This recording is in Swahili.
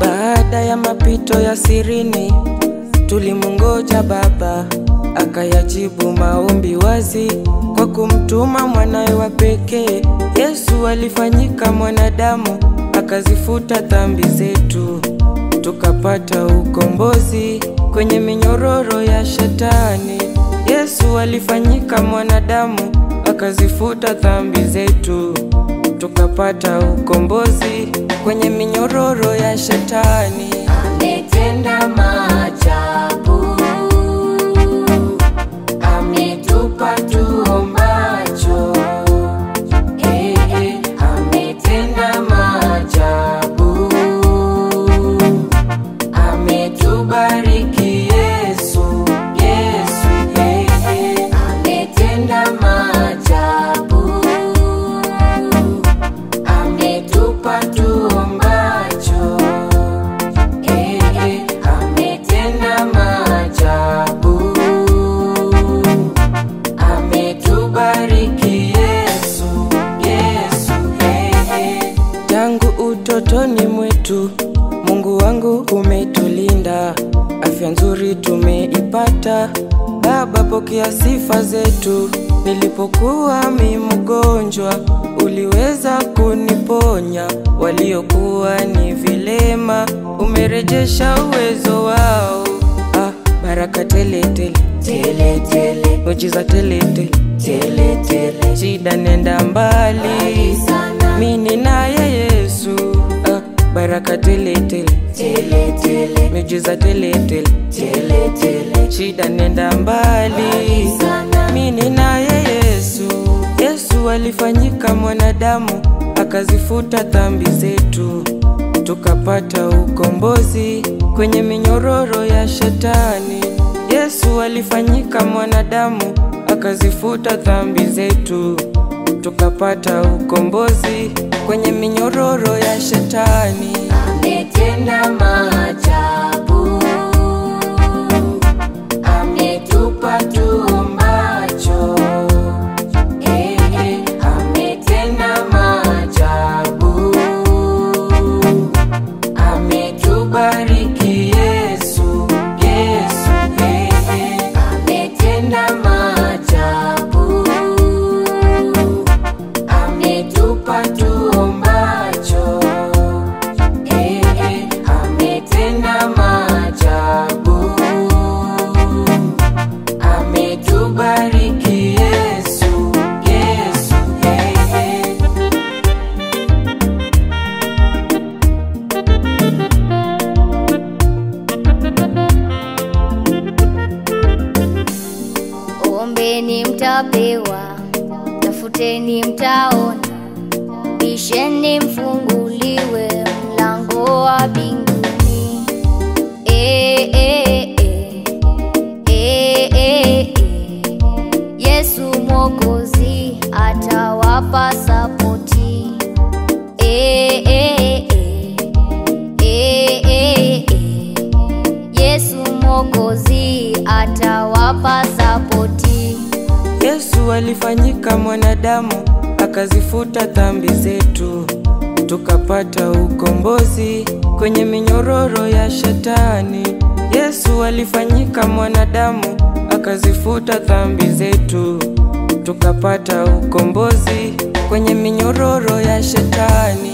Baada ya mapito ya sirini, tulimungoja Baba, akayajibu maombi wazi kwa kumtuma mwanawe wa pekee. Yesu alifanyika mwanadamu, akazifuta dhambi zetu, tukapata ukombozi kwenye minyororo ya shetani. Yesu alifanyika mwanadamu, akazifuta dhambi zetu, tukapata ukombozi kwenye minyororo ya shetani. Ametenda maajabu, ametupa tuombacho. Ametenda maajabu, ametubariki Yesu, Yesu. Ametenda maajabu, ametupa tuombacho. Ametenda maajabu, ametubariki Yesu, Yesu. Tangu utotoni mwetu, Mungu wangu umetulinda, afya nzuri tumeipata. Baba, pokea sifa zetu. Nilipokuwa mimi mgonjwa, uliweza kuniponya. Waliokuwa ni vilema, umerejesha uwezo wao. Baraka tele tele, Tele tele, muujiza tele tele, tele tele, shida nenda mbali, mimi naye Yesu. Baraka tele tele, tele tele, muujiza tele tele, tele tele, shida nenda mbali, mimi naye Yesu. Yesu alifanyika mwanadamu, akazifuta dhambi zetu, tukapata ukombozi kwenye minyororo ya shetani. Yesu alifanyika mwanadamu, akazifuta dhambi zetu, tukapata ukombozi kwenye minyororo ya shetani. ametenda maajabu, ametupa tuombacho. Ametenda maajabu, ametubariki Yesu, Yesu. Ametenda maajabu, ametupa tuombacho. Ametenda maajabu, ametubariki Yesu, Yesu. Ombeni mtapewa, tafuteni mtaona, bisheni mfunguliwe mlango wa mbinguni. Yesu Mwokozi atawapa sapoti. Yesu Mwokozi atawapa sapoti. Yesu alifanyika mwanadamu, akazifuta dhambi zetu, tukapata ukombozi kwenye minyororo ya shetani. Yesu alifanyika mwanadamu, akazifuta dhambi zetu, tukapata ukombozi kwenye minyororo ya shetani.